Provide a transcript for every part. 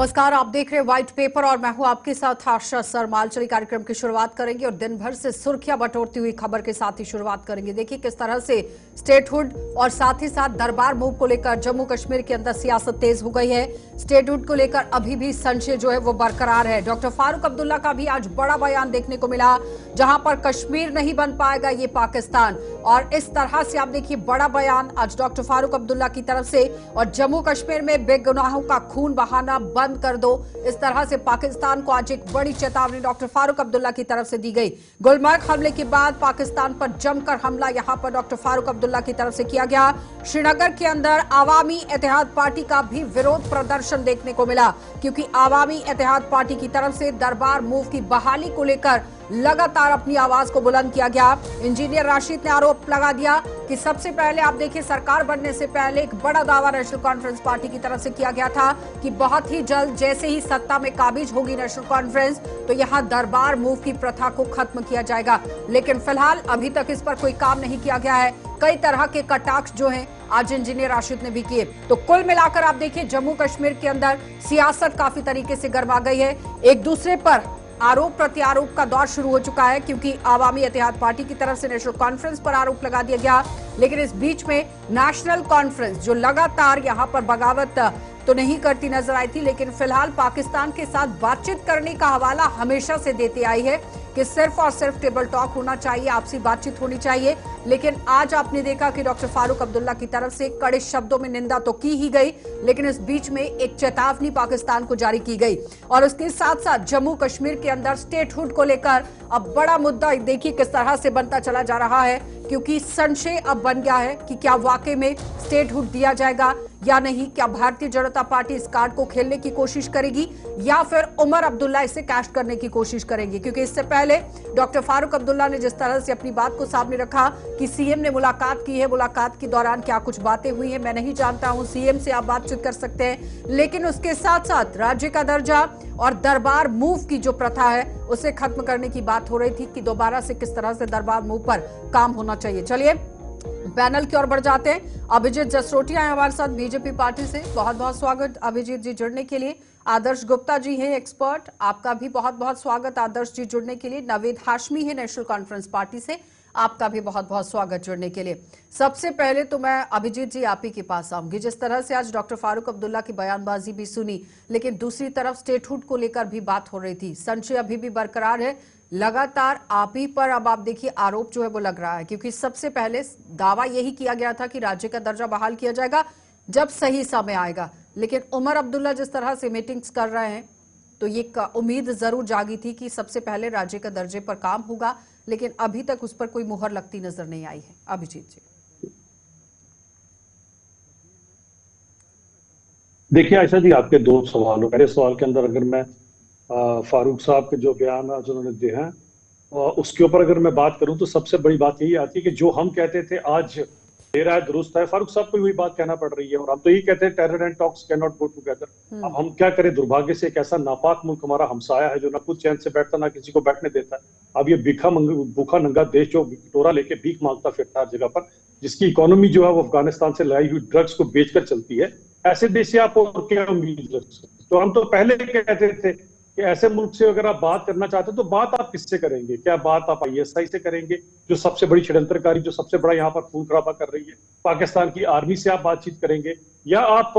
नमस्कार, आप देख रहे हैं व्हाइट पेपर और मैं हूं आपके साथ आशा सरमाल। चलिए कार्यक्रम की शुरुआत करेंगे और दिन भर से सुर्खियां बटोरती हुई खबर के साथ ही शुरुआत करेंगे। देखिए किस तरह से स्टेटहुड और साथ ही साथ दरबार मूव को लेकर जम्मू कश्मीर के अंदर सियासत तेज हो गई है। स्टेटहुड को लेकर अभी भी संशय जो है वो बरकरार है। डॉक्टर फारूक अब्दुल्ला का भी आज बड़ा बयान देखने को मिला, जहां पर कश्मीर नहीं बन पाएगा ये पाकिस्तान, और इस तरह से आप देखिए बड़ा बयान आज डॉक्टर फारूक अब्दुल्ला की तरफ से। और जम्मू कश्मीर में बेगुनाहों का खून बहाना बंद कर दो, इस तरह से पाकिस्तान को आज एक बड़ी चेतावनी डॉक्टर फारूक अब्दुल्ला की तरफ से दी गई। गुलमर्ग हमले के बाद पाकिस्तान पर जमकर हमला यहां पर डॉक्टर फारूक अब्दुल्ला की तरफ से किया गया। श्रीनगर के अंदर आवामी इत्तेहाद पार्टी का भी विरोध प्रदर्शन देखने को मिला, क्योंकि आवामी इत्तेहाद पार्टी की तरफ से दरबार मूव की बहाली को लेकर लगातार अपनी आवाज को बुलंद किया गया। इंजीनियर राशिद ने आरोप लगा दिया कि सबसे पहले आप देखिए सरकार बनने से पहले एक बड़ा दावा नेशनल कॉन्फ्रेंस पार्टी की तरफ से किया गया था कि बहुत ही जल्द जैसे ही सत्ता में काबिज होगी नेशनल कॉन्फ्रेंस तो यहां दरबार मूव की प्रथा को खत्म किया जाएगा। लेकिन फिलहाल अभी तक इस पर कोई काम नहीं किया गया है। कई तरह के कटाक्ष जो हैं आज इंजीनियर राशिद ने भी किए। तो कुल मिलाकर आप देखिए जम्मू कश्मीर के अंदर सियासत काफी तरीके से गर्मा गई है। एक दूसरे पर आरोप प्रत्यारोप का दौर शुरू हो चुका है, क्योंकि आवामी इत्तेहाद पार्टी की तरफ से नेशनल कॉन्फ्रेंस पर आरोप लगा दिया गया। लेकिन इस बीच में नेशनल कॉन्फ्रेंस जो लगातार यहां पर बगावत तो नहीं करती नजर आई थी, लेकिन फिलहाल पाकिस्तान के साथ बातचीत करने का हवाला हमेशा से देते आई है कि सिर्फ और सिर्फ टेबल टॉक होना चाहिए, आपसी बातचीत होनी चाहिए। लेकिन आज आपने देखा कि डॉक्टर फारूक अब्दुल्ला की तरफ से कड़े शब्दों में निंदा तो की ही गई, लेकिन इस बीच में एक चेतावनी पाकिस्तान को जारी की गई। और उसके साथ साथ जम्मू कश्मीर के अंदर स्टेटहुड को लेकर अब बड़ा मुद्दा देखिए किस तरह से बनता चला जा रहा है, क्योंकि संशय अब बन गया है कि क्या वाकई में स्टेटहुड दिया जाएगा या नहीं। क्या भारतीय जनता पार्टी इस कार्ड को खेलने की कोशिश करेगी या फिर उमर अब्दुल्ला इसे कैश करने की कोशिश करेंगे? क्योंकि इससे पहले डॉक्टर फारूक अब्दुल्ला ने जिस तरह से अपनी बात को सामने रखा कि सीएम ने मुलाकात की है, मुलाकात के दौरान क्या कुछ बातें हुई हैं मैं नहीं जानता हूं, सीएम से आप बातचीत कर सकते हैं, लेकिन उसके साथ साथ राज्य का दर्जा और दरबार मूव की जो प्रथा है उसे खत्म करने की बात हो रही थी कि दोबारा से किस तरह से दरबार मूव पर काम होना चाहिए। चलिए पैनल की ओर बढ़ जाते हैं। अभिजीत जसरोटिया है हमारे साथ बीजेपी पार्टी से, बहुत बहुत स्वागत अभिजीत जी जुड़ने के लिए। आदर्श गुप्ता जी हैं एक्सपर्ट, आपका भी बहुत बहुत स्वागत आदर्श जी जुड़ने के लिए। नवीद हाशमी है नेशनल कॉन्फ्रेंस पार्टी से, आपका भी बहुत बहुत स्वागत जुड़ने के लिए। सबसे पहले तो मैं अभिजीत जी आप ही के पास आऊंगी। जिस तरह से आज डॉक्टर फारूक अब्दुल्ला की बयानबाजी भी सुनी, लेकिन दूसरी तरफ स्टेटहुड को लेकर भी बात हो रही थी, संशय अभी भी बरकरार है। लगातार आप ही पर अब आप देखिए आरोप जो है वो लग रहा है, क्योंकि सबसे पहले दावा यही किया गया था कि राज्य का दर्जा बहाल किया जाएगा जब सही समय आएगा। लेकिन उमर अब्दुल्ला जिस तरह से मीटिंग्स कर रहे हैं तो ये उम्मीद जरूर जागी थी कि सबसे पहले राज्य का दर्जे पर काम होगा, लेकिन अभी तक उस पर कोई मुहर लगती नजर नहीं आई है। अभिजीत जी देखिए आयशा जी, आपके दो सवाल हो। पहले सवाल के अंदर अगर मैं फारूक साहब के जो बयान आज उन्होंने दिए हैं उसके ऊपर अगर मैं बात करूं तो सबसे बड़ी बात यही आती है कि जो हम कहते थे आज दे रहा है दुरुस्त है, फारूक साहब को वही बात कहना पड़ रही है। और हम तो यही कहते हैं terror and talks can not go together. अब हम क्या करें, दुर्भाग्य से एक ऐसा नापाक मुल्क हमारा हमसाया है जो ना खुद चैन से बैठता ना किसी को बैठने देता है। अब ये भूखा नंगा देश जो कटोरा लेके भीख मांगता फिरता हर जगह पर, जिसकी इकोनॉमी जो है वो अफगानिस्तान से लाई हुई ड्रग्स को बेचकर चलती है, ऐसे देश से आप और क्या उम्मीद रख सकते? तो हम तो पहले कहते थे कि ऐसे मुल्क से अगर आप बात करना चाहते हो तो बात आप किससे करेंगे? क्या बात आप आईएसआई से करेंगे जो सबसे बड़ी षड्यंत्रकारी, जो सबसे बड़ा यहाँ पर खून खराबा कर रही है? पाकिस्तान की आर्मी से आप बातचीत करेंगे? या आप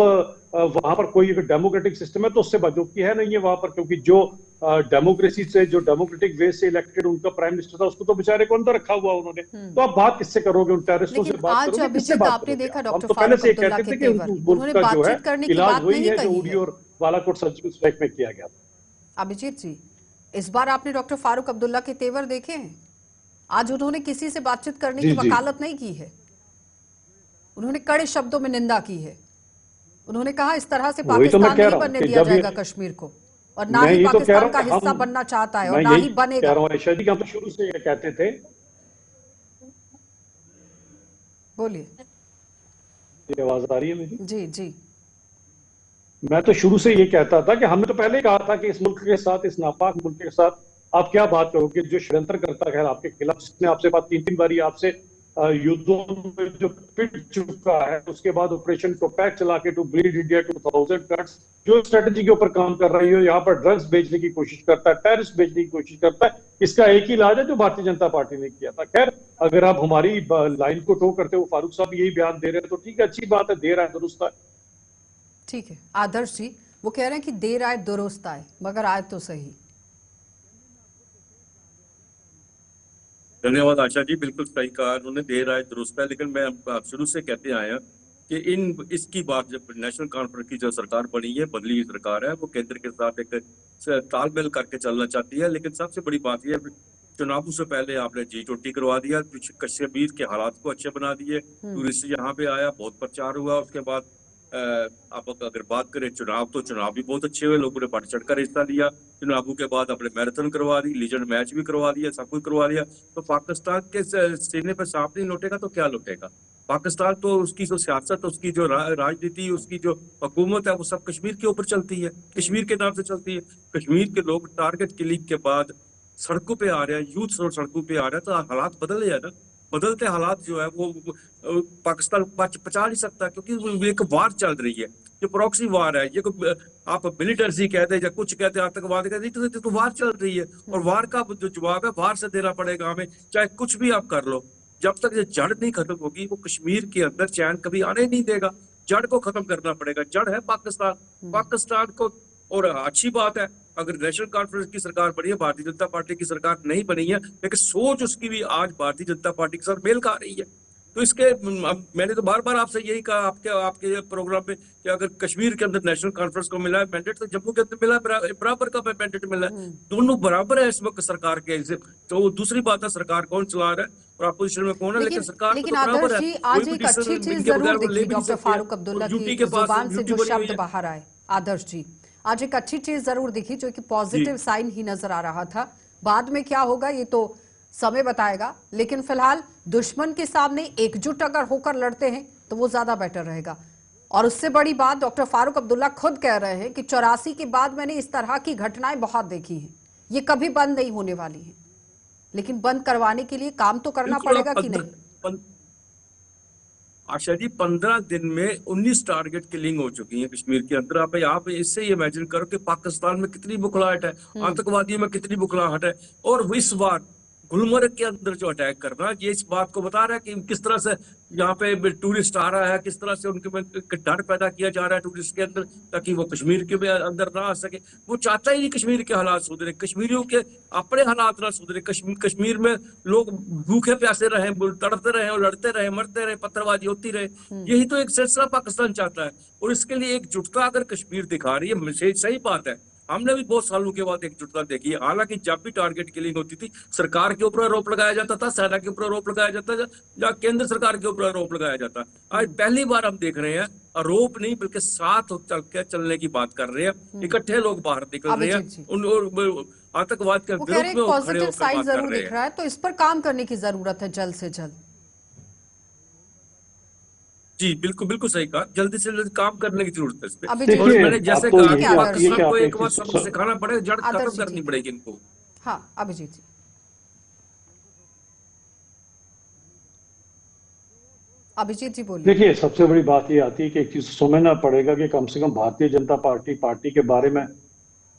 वहां पर कोई अगर डेमोक्रेटिक सिस्टम है तो उससे बात की है नहीं है वहां पर, क्योंकि जो डेमोक्रेसी से जो डेमोक्रेटिक वे से इलेक्टेड उनका प्राइम मिनिस्टर था उसको तो बेचारे को अंदर रखा हुआ उन्होंने। तो आप बात किससे करोगे? उन टेररिस्टों से बात करोगे? किससे बात करोगे? हम तो पहले से कहते थे कि मुल्क का जो है इलाज वही है जो उड़ी और बालाकोट सर्जिकल स्ट्राइक में किया गया। अभिजीत जी, इस बार आपने डॉक्टर फारूक अब्दुल्ला के तेवर देखे हैं? आज उन्होंने किसी से बातचीत करने की वकालत नहीं की है, उन्होंने कड़े शब्दों में निंदा की है। उन्होंने कहा इस तरह से पाकिस्तान नहीं बनने दिया जाएगा कश्मीर को, और ना ही पाकिस्तान का हिस्सा बनना चाहता है और ना ही बनेगा। कह रहा हूं आयशा जी, हम तो शुरू से ये कहते थे। बोलिए। आवाज आ रही है मेरी? जी जी। मैं तो शुरू से ये कहता था कि हमने तो पहले कहा था कि इस मुल्क के साथ, इस नापाक मुल्क के साथ आप क्या बात करोगे जो षड्यंत्र करता है आपके खिलाफ, जिसने आपसे बात 3-3 बारी आपसे युद्धों में जो पिट चुका है, उसके बाद ऑपरेशन टोपैक चला के टू ब्लीड इंडिया 2000 कट्स, जो स्ट्रेटेजी के ऊपर काम कर रही है, यहाँ पर ड्रग्स बेचने की कोशिश करता है, टेररिस्ट बेचने की कोशिश करता है, इसका एक ही इलाज है जो भारतीय जनता पार्टी ने किया था। खैर, अगर आप हमारी लाइन को टो करते हो, फारूक साहब यही बयान दे रहे हैं, तो ठीक है, अच्छी बात है, दे रहा है, दुरुस्त है। ठीक है आदर्श जी, वो कह रहे हैं कि देर आए दुरुस्त आए, मगर आए तो सही। धन्यवाद आशा जी, बिल्कुल सही कहा उन्होंने, देर आए दुरुस्त है। लेकिन मैं आप शुरू से कहते आए हैं कि इसकी बात जब नेशनल कॉन्फ्रेंस की जो सरकार बनी है, बदली हुई सरकार है, वो केंद्र के साथ एक तालमेल करके चलना चाहती है। लेकिन सबसे बड़ी बात यह है, चुनावों से पहले आपने G20 करवा दिया, कश्मीर के हालात को अच्छे बना दिए, टूरिस्ट यहाँ पे आया, बहुत प्रचार हुआ। उसके बाद आप अगर बात करें चुनाव, तो चुनाव भी बहुत अच्छे हुए, लोगों ने बढ़ चढ़कर हिस्सा लिया। चुनावों के बाद अपने मैराथन करवा दी, लीजेंड मैच भी करवा दिया, सब कुछ करवा दिया। तो पाकिस्तान के सीने पर सांप नहीं लौटेगा तो क्या लौटेगा? पाकिस्तान तो उसकी जो सियासत, उसकी जो राजनीति, उसकी जो हुकूमत है, वो सब कश्मीर के ऊपर चलती है, कश्मीर के नाम से चलती है। कश्मीर के लोग टारगेट किलिंग के बाद सड़कों पे आ रहे हैं, यूथ सड़कों पे आ रहे हैं, तो हालात बदल रहे हैं ना। बदलते हालात जो है वो पाकिस्तान पचा नहीं सकता, क्योंकि वो एक वार चल रही है, जो प्रॉक्सी वार है। ये आप मिलिटेंसी कहते हैं या कुछ कहते हैं, आतंकवाद कहते हैं, तो वार चल रही है, और वार का जो जवाब है वार से देना पड़ेगा हमें, चाहे कुछ भी आप कर लो। जब तक ये जड़ नहीं खत्म होगी, वो कश्मीर के अंदर चैन कभी आने नहीं देगा। जड़ को खत्म करना पड़ेगा, जड़ है पाकिस्तान को। और अच्छी बात है, अगर नेशनल कॉन्फ्रेंस की सरकार बनी है, भारतीय जनता पार्टी की सरकार नहीं बनी है, लेकिन सोच उसकी भी आज भारतीय जनता पार्टी के साथ मेल खा रही है। तो इसके मैंने तो बार बार आपसे यही कहा आपके प्रोग्राम में कि अगर कश्मीर के अंदर नेशनल कॉन्फ्रेंस को मिला है मैंडेट, तो जम्मू के अंदर मिला है, बराबर का मैंडेट मिला है, दोनों बराबर है इस वक्त सरकार के। तो दूसरी बात है सरकार कौन चला रहा है और अपोजिशन में कौन है, लेकिन सरकार लेकिन तो बराबर आदर्श जी, है। आज एक अच्छी चीज जरूर दिखी डॉक्टर फारूक अब्दुल्ला की जुबान से, जो शब्द बाहर आए आदर्श जी, आज एक अच्छी चीज जरूर दिखी, जो कि पॉजिटिव साइन ही नजर आ रहा था। बाद में क्या होगा ये तो समय बताएगा, लेकिन फिलहाल दुश्मन के सामने एकजुट अगर होकर लड़ते हैं तो वो ज्यादा बेटर रहेगा। और उससे बड़ी बात, डॉक्टर फारूक अब्दुल्ला खुद कह रहे हैं कि 84 के बाद मैंने इस तरह की घटनाएं बहुत देखी हैं, ये कभी बंद नहीं होने वाली हैं, लेकिन बंद करवाने के लिए काम तो करना पड़ेगा कि नहीं? आशा जी, 15 दिन में 19 टारगेट किलिंग हो चुकी है कश्मीर के अंदर। आप इससे इमेजिन करो कि पाकिस्तान में कितनी बुखलाहट है, आतंकवादियों में कितनी बुखलाहट है। और इस बार गुलमर्ग के अंदर जो अटैक करना, ये इस बात को बता रहा है कि किस तरह से यहाँ पे टूरिस्ट आ रहा है, किस तरह से उनके में डर पैदा किया जा रहा है टूरिस्ट के अंदर, ताकि वो कश्मीर के अंदर ना आ सके। वो चाहता ही नहीं कश्मीर के हालात सुधरे, कश्मीरियों के अपने हालात ना सुधरे, कश्मीर में लोग भूखे प्यासे रहे, तड़पते रहे और लड़ते रहे, मरते रहे, पत्थरबाजी होती रहे। यही तो एक सिलसिला पाकिस्तान चाहता है, और इसके लिए एकजुटता अगर कश्मीर दिखा रही है, सही बात है। हमने भी बहुत सालों के बाद एकजुटता देखी है। हालांकि जब भी टारगेट किलिंग होती थी, सरकार के ऊपर आरोप लगाया जाता था, सेना के ऊपर आरोप लगाया जाता था, या केंद्र सरकार के ऊपर आरोप लगाया जाता। आज पहली बार हम देख रहे हैं आरोप नहीं, बल्कि साथ चलने की बात कर रहे हैं, इकट्ठे लोग बाहर निकल रहे हैं, आतंकवाद के विरुद्ध में पॉजिटिव साइड जरूर दिख रहा है। तो इस पर काम करने की जरूरत है जल्द से जल्द। जी बिल्कुल सही कहा, जल्दी से जल्दी काम करने की जरूरत है इस पे। और मैंने जैसे कहा कि पाकिस्तान को एक बार सबक सिखाना पड़ेगा, जड़ खत्म करनी पड़ेगी इनको। हाँ अभिजीत जी, अभिजीत जी बोलिए। देखिए, सबसे बड़ी बात ये आती है कि एक चीज समझना पड़ेगा कि कम से कम भारतीय जनता पार्टी के बारे में,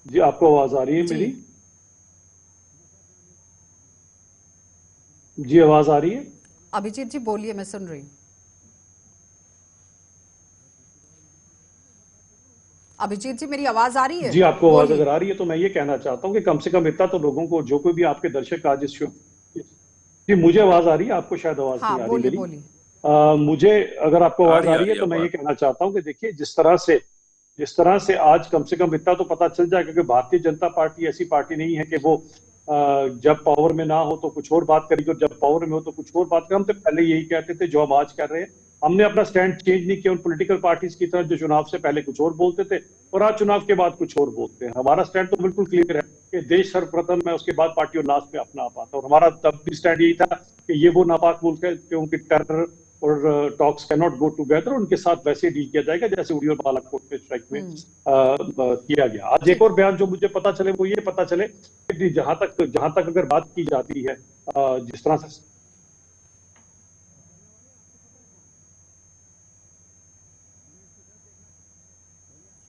जी आपको आवाज आ रही है मेरी? जी आवाज आ रही है? अभिजीत जी बोलिए, मैं सुन रही हूँ। अभिजीत जी मेरी आवाज आ रही है? जी आपको आवाज अगर आ रही है तो मैं ये कहना चाहता हूँ कि कम से कम इतना तो लोगों को, जो कोई भी आपके दर्शक आज इस शो, जी मुझे आवाज आ रही है, आपको शायद आवाज नहीं आ रही मेरी। मुझे अगर आपको आवाज आ रही है तो मैं ये कहना चाहता हूँ कि देखिए, जिस तरह से आज कम से कम इतना तो पता चल जाए, क्योंकि भारतीय जनता पार्टी ऐसी पार्टी नहीं है कि वो जब पावर में ना हो तो कुछ और बात करेगी और जब पावर में हो तो कुछ और बात करें। हम तो पहले यही कहते थे जो हम आज कर रहे हैं। हमने अपना स्टैंड चेंज नहीं किया उन पॉलिटिकल पार्टीज की तरह जो चुनाव से पहले कुछ और बोलते थे और आज चुनाव के बाद कुछ और बोलते हैं। हमारा स्टैंड तो बिल्कुल क्लियर है कि देश सर्वप्रथम है, उसके बाद पार्टी और लास्ट में अपना आप आता है। और हमारा तब भी स्टैंड यही था कि ये वो नापाक मुल्क है क्योंकि टेरर और talks can not go together, उनके साथ वैसे डील किया जाएगा जैसे उड़ी और बालाकोट के स्ट्राइक में किया गया। आज एक और बयान जो मुझे पता चले वो ये पता चले कि जहां तक अगर बात की जाती है, जिस तरह से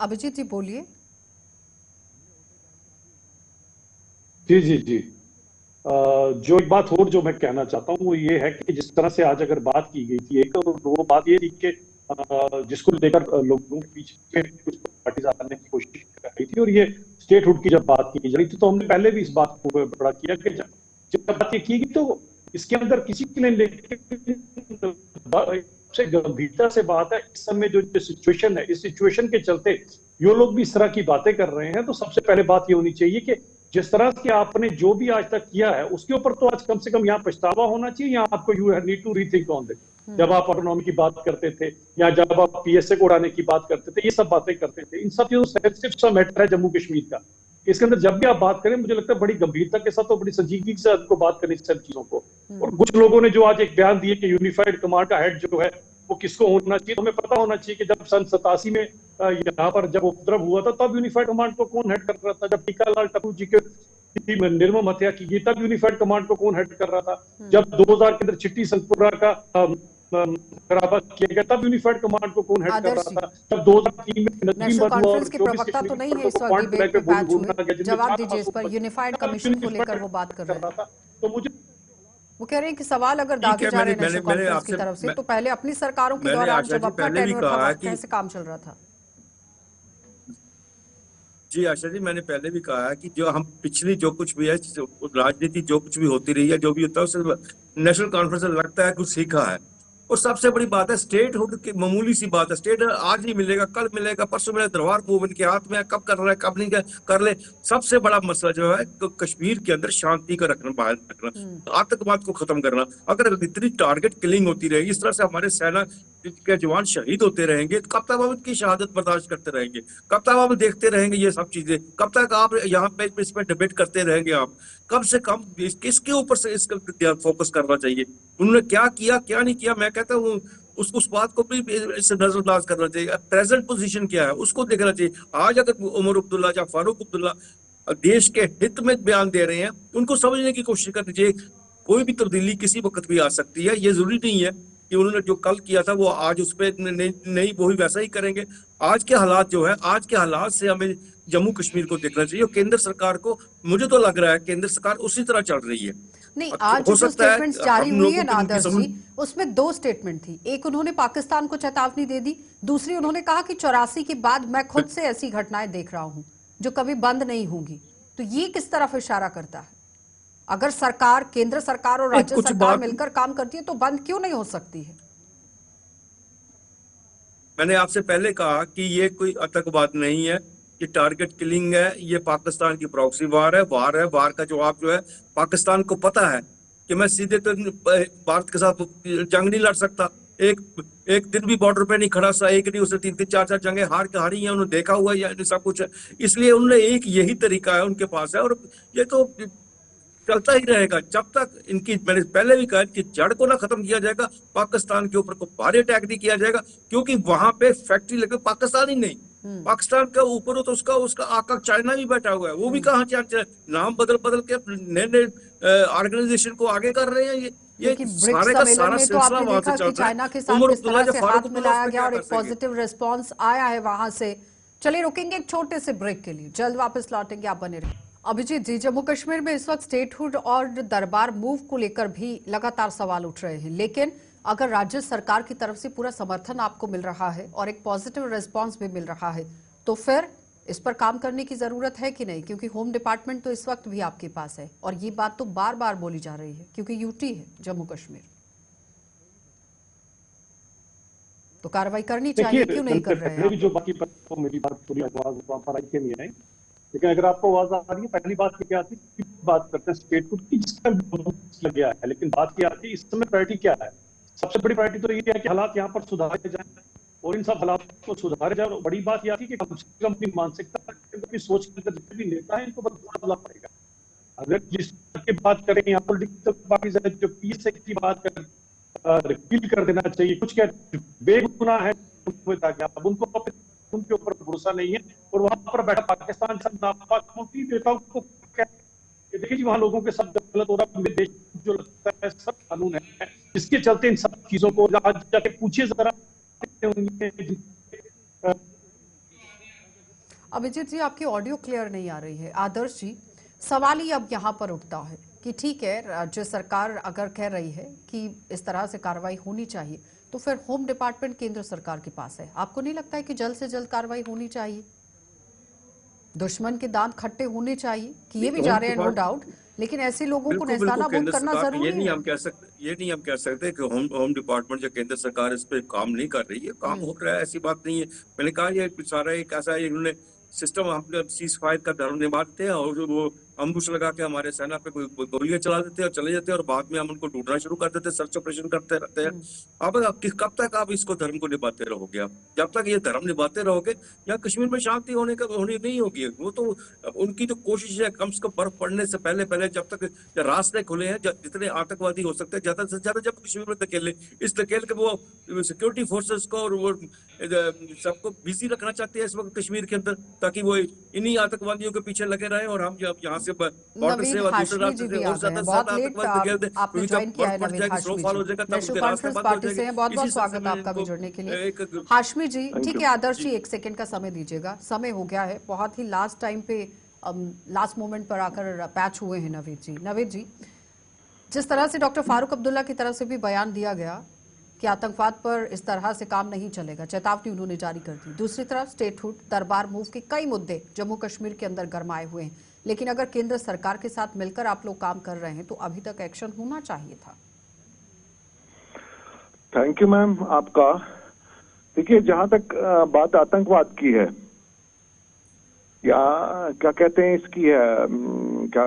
अभिजीत जी बोलिए। जी जी जी। जो एक बात और जो मैं कहना चाहता हूँ वो ये है कि जिस तरह से आज अगर बात की गई थी एक, और वो बात ये थी कि जिसको लेकर लोगों के पीछे कुछ पार्टीज आने की कोशिश कर रही थी, और ये स्टेटहुड की जब बात की जा रही थी तो हमने पहले भी इस बात को बड़ा किया कि जब बात ये की गई तो इसके अंदर किसी के लिए सबसे गंभीरता से बात है इस समय जो सिचुएशन है, इस सिचुएशन के चलते ये लोग भी इस तरह की बातें कर रहे हैं। तो सबसे पहले बात ये होनी चाहिए कि जिस तरह से आपने जो भी आज तक किया है उसके ऊपर तो आज कम से कम यहाँ पछतावा होना चाहिए, या आपको you need to rethink on this. जब आप ऑटोनॉमी की बात करते थे या जब आप पीएसए को उड़ाने की बात करते थे, ये सब बातें करते थे, इन सब चीजों सिर्फ सा मैटर है जम्मू कश्मीर का। इसके अंदर जब भी आप बात करें मुझे लगता है बड़ी गंभीरता के साथ और बड़ी संजीदगी से आपको बात करनी चाहिए सब चीजों को। और कुछ लोगों ने जो आज एक बयान दिए कि यूनिफाइड कमांड का हेड जो है वो किसको होना चाहिए, तो हमें पता होना चाहिए कि जब सन 87 में यहाँ पर जब उपद्रव हुआ था तब यूनिफाइड कमांड को कौन हेड कर रहा था, जब टीकालाल टप्पू जी के निर्मम हत्या की गई तब यूनिफाइड कमांड को कौन हेड कर रहा था, जब 2000 के अंदर चिट्टी संगपुरा का खराबा किया गया तब यूनिफाइड कमांड को कौन हेड कर रहा था, जब 2003 में नेशनल कॉन्फ्रेंस के प्रवक्ता तो नहीं है इस वक्त डिबेट में पैच हुए, जवाब दीजिए इस पर। यूनिफाइड कमीशन को लेकर वो बात कर रहे हैं, तो मुझे वो कह रहे हैं कि सवाल अगर दागे जा रहे हैं नेशनल कॉन्फ्रेंस की तरफ से तो पहले अपनी सरकारों के दौरान जब अपना टेन्योर था कैसे काम चल रहा था। जी आशा जी, मैंने पहले भी कहा है कि जो हम पिछली जो कुछ भी है राजनीति जो कुछ भी होती रही है, जो भी होता है उससे नेशनल कॉन्फ्रेंस लगता है कुछ सीखा है। और सबसे बड़ी बात है स्टेटहुड की मामूली सी बात है, स्टेट आज नहीं मिलेगा, कल मिलेगा, परसों मिलेगा, दरबार मूवमेंट के हाथ में है, कब कर रहा है कब नहीं कर ले। सबसे बड़ा मसला जो है तो कश्मीर के अंदर शांति का रखना, बाहर रखना, आतंकवाद को खत्म करना। अगर इतनी टारगेट किलिंग होती रहेगी, इस तरह से हमारे सेना के जवान शहीद होते रहेंगे, तो कब तक हम इनकी शहादत बर्दाश्त करते रहेंगे, कब तक हम देखते रहेंगे ये सब चीजें, कब तक आप यहाँ पे इस पे डिबेट करते रहेंगे। आप कम से कम किसके ऊपर से इसका फोकस करना चाहिए, उन्होंने क्या किया क्या नहीं किया। मैं कहता हूँ उस बात को भी नजरअंदाज करना चाहिए। प्रेजेंट पोजीशन क्या है उसको देखना चाहिए। आज अगर उमर अब्दुल्ला या फारूक अब्दुल्ला देश के हित में बयान दे रहे हैं, उनको समझने की कोशिश करनी चाहिए। कोई भी तब्दीली किसी वक्त भी आ सकती है, ये जरूरी नहीं है कि उन्होंने जो कल किया था वो आज उस पर नहीं वही वैसा ही करेंगे। आज के हालात जो है, आज के हालात से हमें जम्मू कश्मीर को देखना चाहिए। केंद्र सरकार को, मुझे तो लग रहा है केंद्र सरकार उसी तरह चल रही है। नहीं, आज जो स्टेटमेंट्स जारी हुई है ना आदर्श जी, उसमें दो स्टेटमेंट थी। एक उन्होंने पाकिस्तान को चेतावनी दे दी, दूसरी उन्होंने कहा कि 84 के बाद मैं खुद से ऐसी घटनाएं देख रहा हूं जो कभी बंद नहीं होंगी। तो ये किस तरफ इशारा करता है? अगर सरकार, केंद्र सरकार और राज्य सरकार मिलकर काम करती है तो बंद क्यों नहीं हो सकती है? मैंने आपसे पहले कहा कि ये कोई आतंकवाद नहीं है, ये टारगेट किलिंग है, ये पाकिस्तान की प्रॉक्सी वार है। वार का जवाब जो है पाकिस्तान को पता है कि मैं सीधे तो भारत के साथ जंग नहीं लड़ सकता। एक दिन भी बॉर्डर पे नहीं खड़ा सा, एक नहीं, उसने 3-3 4-4 जंगें हारी हैं, उन्होंने देखा हुआ है सब कुछ है। इसलिए उन्होंने एक यही तरीका है उनके पास है, और ये तो चलता ही रहेगा जब तक इनकी, मैंने पहले भी कहा कि जड़ को ना खत्म किया जाएगा, पाकिस्तान के ऊपर को भारी अटैक नहीं किया जाएगा। क्योंकि वहां पे फैक्ट्री लगे, पाकिस्तान ही नहीं, पाकिस्तान के ऊपर तो उसका आका चाइना भी बैठा हुआ है, वो भी कहाँ नाम बदल के नए ऑर्गेनाइजेशन को आगे कर रहे हैं। ये सारे का सारा सिलसिला वहां से चल रहा है। चाइना के साथ किस तरह से हाथ मिलाया गया और एक पॉजिटिव रिस्पॉन्स आया है वहां से। चलिए रुकेंगे एक छोटे से ब्रेक के लिए, जल्द वापस लौटेंगे, आप बने रहिए। अभिजीत जी, जम्मू कश्मीर में इस वक्त स्टेटहुड और दरबार मूव को लेकर भी लगातार सवाल उठ रहे हैं, लेकिन अगर राज्य सरकार की तरफ से पूरा समर्थन आपको मिल रहा है और एक पॉजिटिव रिस्पांस भी मिल रहा है, तो फिर इस पर काम करने की जरूरत है कि नहीं? क्योंकि होम डिपार्टमेंट तो इस वक्त भी आपके पास है और ये बात तो बार बार बोली जा रही है, क्योंकि यूटी है जम्मू कश्मीर, तो कार्रवाई करनी चाहिए, क्यों नहीं कर रहे हैं? जो बाकी मेरी बात पूरी आवाज वहां पर आई के नहीं आई, लेकिन अगर आपको आवाज आ रही है, पहली बात क्या आती है, बात करते हैं स्टेटहुड की जिसका लग गया है, लेकिन बात क्या आती है इस समय प्रायोरिटी क्या है? सबसे बड़ी प्रायोरिटी तो ये है कि हालात यहाँ पर सुधारे जाए और इन सब हालात को सुधारे जाए। और बड़ी बात यह थी कि कम से कम अपनी मानसिकता, अपनी सोच के अंदर जितने भी नेता है इनको बदलना पड़ेगा। अगर जिस की बात करें यहाँ पॉलिटिकल पार्टीज है जो पीएसए की बात कर रिपील कर देना चाहिए, कुछ क्या बेगुनाह है अब उनको उनके ऊपर भरोसा नहीं है, और वहां पर बैठा पाकिस्तान सब नापाक नेताओं को देखिए जी वहां लोगों के सब गलत हो रहा है। देश जो लगता है सब कानून है, जिसके चलते इन सब चीजों को आज जाके पूछिए जरा अभिजीत जी, आपकी ऑडियो क्लियर नहीं आ रही है। आदर्श जी, सवाल ही अब यहाँ पर उठता है कि ठीक है, राज्य सरकार अगर कह रही है कि इस तरह से कार्रवाई होनी चाहिए, तो फिर होम डिपार्टमेंट केंद्र सरकार के पास है। आपको नहीं लगता है कि जल्द से जल्द कार्रवाई होनी चाहिए? दुश्मन के दांत खट्टे होने चाहिए, किए भी जा रहे हैं नो डाउट, लेकिन ऐसे लोगों को बिल्कुल बिल्कुल नेस्तानाबूद केंद्र करना सरकार जरूरी है। ये नहीं हम कह सकते कि होम डिपार्टमेंट या केंद्र सरकार इस पे काम नहीं कर रही है। काम हो रहा है, ऐसी बात नहीं है। मैंने कहा ये सारा एक ऐसा इन्होंने सिस्टम, हम सीज फायर का धर्म निभाते हैं और वो अम्बुश लगा के हमारे सेना पे कोई गोलियां चला देते हैं और चले जाते हैं, और बाद में हम उनको ढूंढना शुरू कर देते हैं, सर्च ऑपरेशन करते रहते हैं। अब कब तक आप इसको धर्म को निभाते रहोगे? आप जब तक ये धर्म निभाते रहोगे, यहाँ कश्मीर में शांति होनी नहीं होगी। वो तो उनकी तो कोशिश है, कम से कम बर्फ पड़ने से पहले पहले, जब तक रास्ते खुले हैं, जितने आतंकवादी हो सकते हैं ज्यादा से ज्यादा, जब कश्मीर में धकेले, इस धकेल के वो सिक्योरिटी फोर्सेस को और वो सबको बिजी रखना चाहते हैं इस वक्त कश्मीर के अंदर, ताकि वो इन्हीं आतंकवादियों के पीछे लगे रहे और हम जब यहाँ से बॉर्डर से और दूसरे रास्ते से और ज्यादा आतंकवादी धकेल दे, आपने ज्वाइन किया है नवीद हाशमी जी, नेशनल कॉन्फ्रेंस पार्टी से हैं। बहुत बहुत स्वागत आपका भी जुड़ने के लिए। हाशमी जी, ठीक है, आदर्श जी 1 सेकंड का समय दीजिएगा, समय हो गया है, बहुत ही लास्ट टाइम पे लास्ट मोमेंट पर आकर पैच हुए हैं नवीद जी। नवीद जी, जिस तरह से डॉक्टर फारूक अब्दुल्ला की तरफ से भी बयान दिया गया कि आतंकवाद पर इस तरह से काम नहीं चलेगा, चेतावनी उन्होंने जारी कर दी। दूसरी तरफ स्टेटहुड, दरबार मूव के कई मुद्दे जम्मू कश्मीर के अंदर गरमाए हुए हैं, लेकिन अगर केंद्र सरकार के साथ मिलकर आप लोग काम कर रहे हैं तो अभी तक एक्शन होना चाहिए था। थैंक यू मैम आपका। देखिए, जहां तक बात आतंकवाद की है या क्या कहते हैं इसकी है, क्या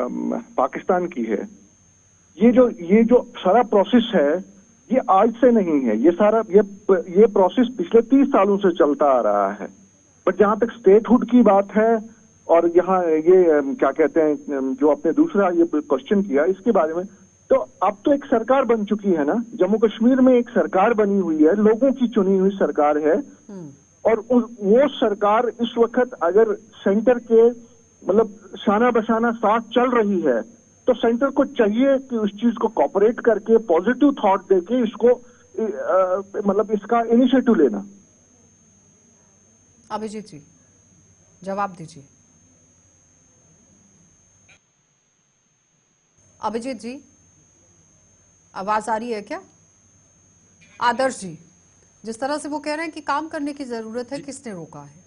पाकिस्तान की है, ये जो सारा प्रोसेस है ये आज से नहीं है। ये प्रोसेस पिछले 30 सालों से चलता आ रहा है। बट जहां तक स्टेटहुड की बात है और यहाँ ये क्या कहते हैं जो आपने दूसरा ये क्वेश्चन किया इसके बारे में, तो अब तो एक सरकार बन चुकी है ना, जम्मू कश्मीर में एक सरकार बनी हुई है, लोगों की चुनी हुई सरकार है। और वो सरकार इस वक्त अगर सेंटर के मतलब शाना बशाना साथ चल रही है, तो सेंटर को चाहिए कि उस चीज को कॉपरेट करके पॉजिटिव थॉट देके इसको मतलब इसका इनिशिएटिव लेना। अभिजीत जी, जवाब दीजिए। अभिजीत जी, आवाज आ रही है क्या? आदर्श जी, जिस तरह से वो कह रहे हैं कि काम करने की जरूरत है, किसने रोका है?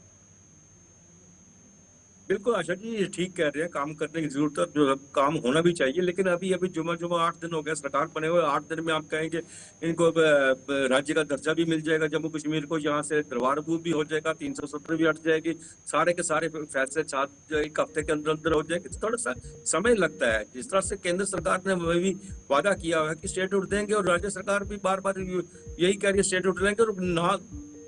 बिल्कुल आशा जी, ये ठीक कह रहे हैं, काम करने की जरूरत है, जो काम होना भी चाहिए। लेकिन अभी जुमा 8 दिन हो गया सरकार बने हुए, 8 दिन में आप कहेंगे इनको राज्य का दर्जा भी मिल जाएगा जम्मू कश्मीर को, यहाँ से दरबार मूव भी हो जाएगा, 370 भी हट जाएगी, सारे के सारे फैसले 1 हफ्ते के अंदर अंदर हो जाएंगे। थोड़ा सा समय लगता है। जिस तरह से केंद्र सरकार ने भी वादा किया हुआ है कि स्टेटहुड देंगे, और राज्य सरकार भी बार बार यही कह रही है स्टेटहुड देंगे, और ना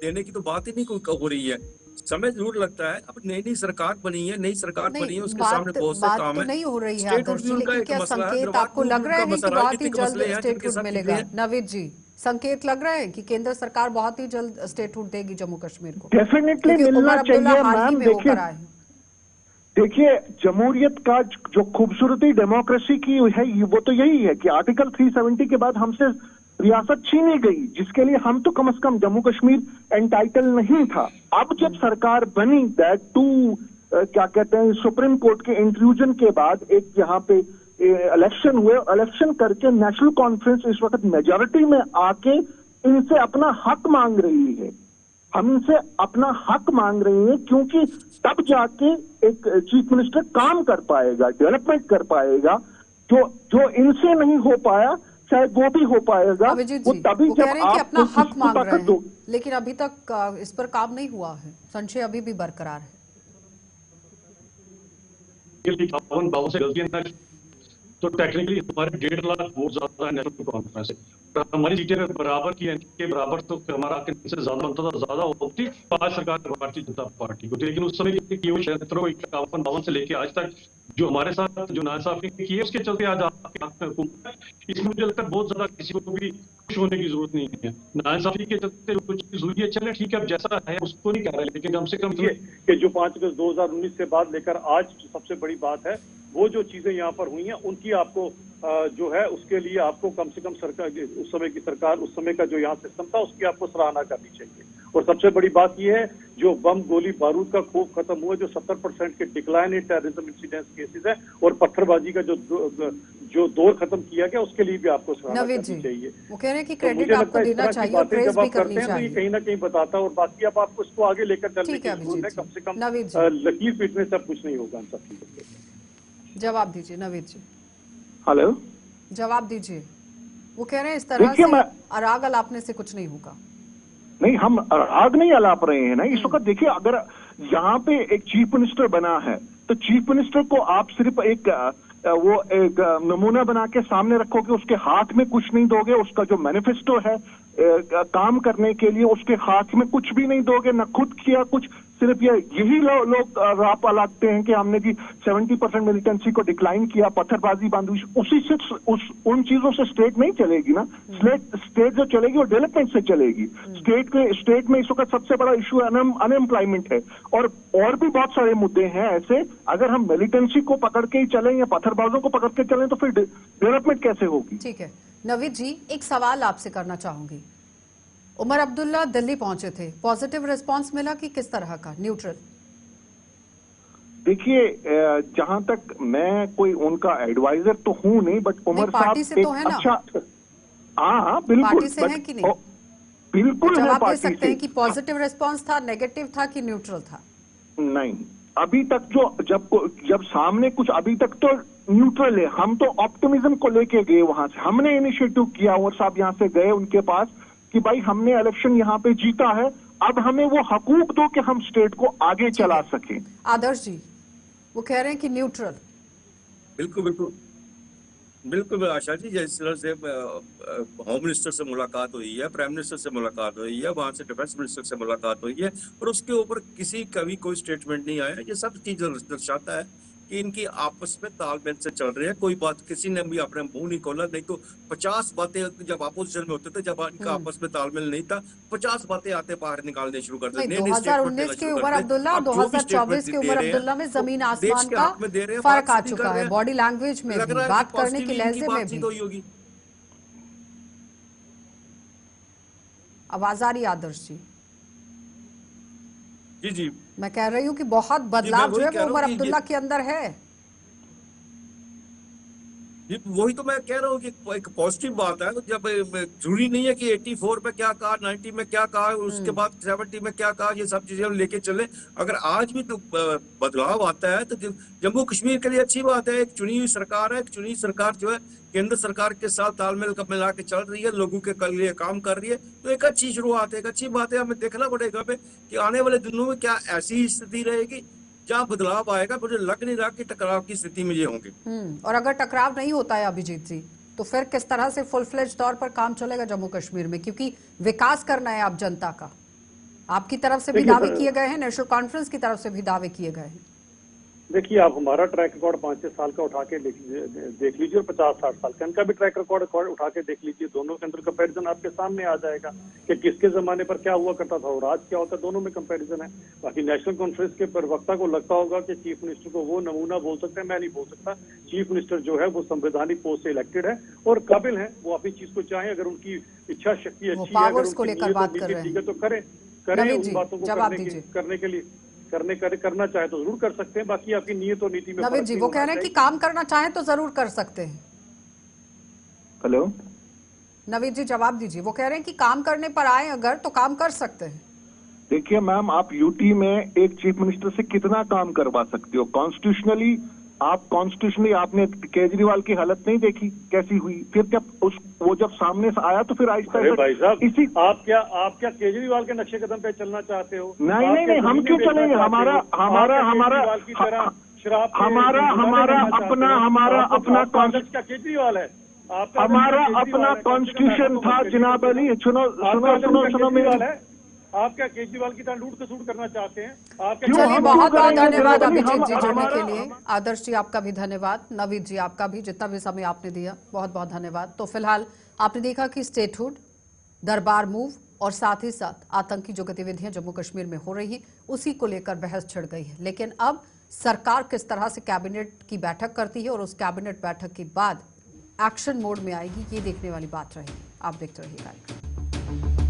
देने की तो बात ही नहीं कोई हो रही है। समय जरूर लगता है। अब नई सरकार बनी है, उसके सामने बहुत से काम है। नहीं हो रही है आदर्श जी, लेकिन क्या संकेत आपको लग रहा है कि बहुत ही जल्द स्टेटहुड मिलेगा? नवीद जी, संकेत लग रहा है कि केंद्र सरकार बहुत ही जल्द स्टेटहुड देगी जम्मू कश्मीर को? डेफिनेटली मिलना चाहिए मैम। देखिए, जमहूरियत का जो खूबसूरती डेमोक्रेसी की है वो तो यही है कि आर्टिकल 370 के बाद हमसे रियासत छीनी गई, जिसके लिए हम तो कम से कम जम्मू कश्मीर एंटाइटल नहीं था। अब जब सरकार बनी, दैट टू क्या कहते हैं सुप्रीम कोर्ट के इंट्रूजन के बाद एक यहाँ पे इलेक्शन हुए, इलेक्शन करके नेशनल कॉन्फ्रेंस इस वक्त मेजॉरिटी में आके इनसे अपना हक मांग रही है। हम इनसे अपना हक मांग रहे हैं क्योंकि तब जाके एक चीफ मिनिस्टर काम कर पाएगा, डेवलपमेंट कर पाएगा। जो इनसे नहीं हो पाया शायद वो भी हो पाएगा। वो तभी जब आप अपना हक मांग रहे हैं, लेकिन अभी तक इस पर काम नहीं हुआ है, संशय अभी भी बरकरार है। तो टेक्निकली हमारे 1.5 लाख वोट ज्यादा है नेशनल कॉन्फ्रेंस से, हमारी सीटें बराबर की के बराबर, तो हमारा से ज्यादा बनता था, ज्यादा होती आज सरकार भारतीय जनता पार्टी को। लेकिन उस समय की वो क्षेत्रों 51-52 से लेके आज तक जो हमारे साथ जो नाइंसाफी की है, उसके चलते आज आपके इसमें मुझे लगता है बहुत ज्यादा किसी को भी खुश होने की जरूरत नहीं है। नाइंसाफी के चलते कुछ चीज हुई है, चले ठीक है, अब जैसा है उसको नहीं कह रहे, लेकिन कम से कम ये कि जो 5 अगस्त 2019 से बाद लेकर आज सबसे बड़ी बात है, वो जो चीजें यहाँ पर हुई हैं उनकी आपको जो है उसके लिए आपको कम से कम सरकार, उस समय की सरकार, उस समय का जो यहाँ सिस्टम था, उसकी आपको सराहना करनी चाहिए। और सबसे बड़ी बात यह है जो बम गोली बारूद का खूब खत्म हुआ, जो 70% के decline in terrorism incidents cases है, और पत्थरबाजी का जो दौर खत्म किया गया उसके लिए भी आपको सराहना करनी चाहिए। वो कह रहे हैं कि तो क्रेडिट मुझे आपको लगता है इस देना तरह की चाहिए और बातें प्रेज जब भी आप करते करनी हैं तो ये चाहिए। कहीं ना कहीं बताता है, और बाकी अब आपको इसको आगे लेकर चलने ठीक है की जरूरत है, अभिजीत कम से कम नवीद जी लकीर पीटने से कुछ नहीं होगा इन सब चीजों पे। जवाब दीजिए। नवीद जी हेलो, जवाब दीजिए। वो कह रहे हैं इस तरह से अराग अलापने से कुछ नहीं होगा। नहीं, हम आग नहीं अलाप रहे हैं ना इस वक्त। देखिए, अगर यहाँ पे एक चीफ मिनिस्टर बना है तो चीफ मिनिस्टर को आप सिर्फ एक नमूना बना के सामने रखोगे, उसके हाथ में कुछ नहीं दोगे, उसका जो मैनिफेस्टो है काम करने के लिए उसके हाथ में कुछ भी नहीं दोगे, न खुद किया कुछ, सिर्फ यही लोग राप लगाते हैं कि हमने जी 70% मिलिटेंसी को डिक्लाइन किया, पत्थरबाजी बांधी, उसी से उन चीजों से स्टेट नहीं चलेगी ना। स्टेट जो चलेगी वो डेवलपमेंट से चलेगी। स्टेट में इस वक्त सबसे बड़ा इशू अनएम्प्लॉयमेंट है, और भी बहुत सारे मुद्दे हैं ऐसे। अगर हम मिलिटेंसी को पकड़ के ही चलें या पत्थरबाजों को पकड़ के चलें तो फिर डेवलपमेंट कैसे होगी? ठीक है नवीद जी, एक सवाल आपसे करना चाहूंगी। उमर अब्दुल्ला दिल्ली पहुंचे थे, पॉजिटिव रिस्पांस मिला कि किस तरह का? न्यूट्रल? देखिए, जहां तक मैं कोई उनका एडवाइजर तो हूं नहीं, बट उमर साहब पार्टी से तो है ना? अच्छा, हाँ बिल्कुल पार्टी से है कि नहीं? बिल्कुल है, जवाब दे पार्टी सकते हैं से। कि पॉजिटिव रिस्पांस था, नेगेटिव था कि न्यूट्रल था? नहीं, अभी तक जब सामने कुछ, अभी तक तो न्यूट्रल है। हम तो ऑप्टिमिज्म को लेके गए वहां से, हमने इनिशिएटिव किया, और साहब यहाँ से गए उनके पास कि भाई हमने इलेक्शन यहाँ पे जीता है, अब हमें वो हकूक दो कि हम स्टेट को आगे चला सकें। आदर्श जी वो कह रहे हैं कि न्यूट्रल। बिल्कुल बिल्कुल बिल्कुल आशा जी, जिस तरह से होम मिनिस्टर से मुलाकात हुई है, प्राइम मिनिस्टर से मुलाकात हुई है, वहां से डिफेंस मिनिस्टर से मुलाकात हुई है, और उसके ऊपर किसी का भी कोई स्टेटमेंट नहीं आया। ये सब चीज दर्शाता है कि इनकी आपस में तालमेल से चल रही है। कोई बात किसी ने भी अपने मुंह नहीं खोला, नहीं तो 50 बातें जब अपोजिशन में होते थे, जब इनका आपस में तालमेल नहीं था, 50 बातें आते बाहर निकालने शुरू कर देते। 2019 के उमर अब्दुल्ला, 2024 के उमर अब्दुल्ला में जमीन आसमान का फर्क आ चुका है, बॉडी लैंग्वेज में भी, बात करने की लहजे में भी। आवाज आ रही आदर्श जी? जी जी, मैं कह रही हूँ कि बहुत बदलाव जो है वो उमर अब्दुल्ला के अंदर है। वही तो मैं कह रहा हूँ कि एक पॉजिटिव बात है। जब जरूरी नहीं है कि 84 में क्या कहा, 90 में क्या कहा, उसके बाद 70 में क्या कहा, ये सब चीजें हम लेके चले। अगर आज भी तो बदलाव आता है तो जम्मू कश्मीर के लिए अच्छी बात है। एक चुनी हुई सरकार है, एक चुनी सरकार जो है केंद्र सरकार के साथ तालमेल मिला के चल रही है, लोगों के लिए काम कर रही है, तो एक अच्छी शुरुआत है, एक अच्छी बात है। हमें देखना पड़ेगा कि आने वाले दिनों में क्या ऐसी स्थिति रहेगी जहाँ बदलाव आएगा। मुझे लग नहीं रहा कि टकराव की स्थिति में ये होंगे। और अगर टकराव नहीं होता है अभिजीत जी, तो फिर किस तरह से फुल फ्लेज तौर पर काम चलेगा जम्मू कश्मीर में? क्योंकि विकास करना है आप जनता का। आपकी तरफ से भी दावे किए गए हैं, नेशनल कॉन्फ्रेंस की तरफ से भी दावे किए गए हैं। देखिए, आप हमारा ट्रैक रिकॉर्ड 5-6 साल का उठा के देख लीजिए, और 50-60 साल का इनका भी ट्रैक रिकॉर्ड उठा के देख लीजिए। दोनों के अंदर कंपैरिजन आपके सामने आ जाएगा कि किसके जमाने पर क्या हुआ करता था और आज क्या होता है। दोनों में कंपैरिजन है। बाकी नेशनल कॉन्फ्रेंस के प्रवक्ता को लगता होगा कि चीफ मिनिस्टर को वो नमूना बोल सकते हैं, मैं नहीं बोल सकता। चीफ मिनिस्टर जो है वो संवैधानिक पोस्ट से इलेक्टेड है और काबिल है, वो अपनी चीज को चाहें। अगर उनकी इच्छा शक्ति अच्छी है, अगर उनकी नीयत है तो करें उन बातों को करने के लिए करना चाहे तो जरूर कर सकते हैं। बाकी आपकी नीयत और नीति में नवीद जी वो कह रहे हैं कि काम करना चाहे तो जरूर कर सकते हैं। हेलो नवीद जी जवाब दीजिए। वो कह रहे हैं कि काम करने पर आए अगर तो काम कर सकते हैं। देखिए मैम, आप यूटी में एक चीफ मिनिस्टर से कितना काम करवा सकते हो? कॉन्स्टिट्यूशनली आपने केजरीवाल की हालत नहीं देखी कैसी हुई? फिर जब वो जब सामने से आया तो फिर आहिस्ता भाई साहब इसी आप क्या केजरीवाल के नक्शे कदम पे चलना चाहते हो? नहीं, हम क्यों चलेंगे? हमारा अपना क्या केजरीवाल है? हमारा अपना कॉन्स्टिट्यूशन था जनाब अली। सुनो मेरी, आप क्या केजरीवाल की तरह लूट खसूट करना चाहते हैं? चलिए बहुत बहुत धन्यवाद अभिजीत जी जुड़ने के लिए। आदर्श जी आपका भी धन्यवाद, नवीद जी आपका भी, जितना भी समय आपने दिया बहुत बहुत धन्यवाद। तो फिलहाल आपने देखा कि स्टेटहुड, दरबार मूव और साथ ही साथ आतंकी जो गतिविधियां जम्मू कश्मीर में हो रही हैं उसी को लेकर बहस छिड़ गई है। लेकिन अब सरकार किस तरह से कैबिनेट की बैठक करती है और उस कैबिनेट बैठक के बाद एक्शन मोड में आएगी, ये देखने वाली बात रहेगी। आप देखते रहिए कार्यक्रम।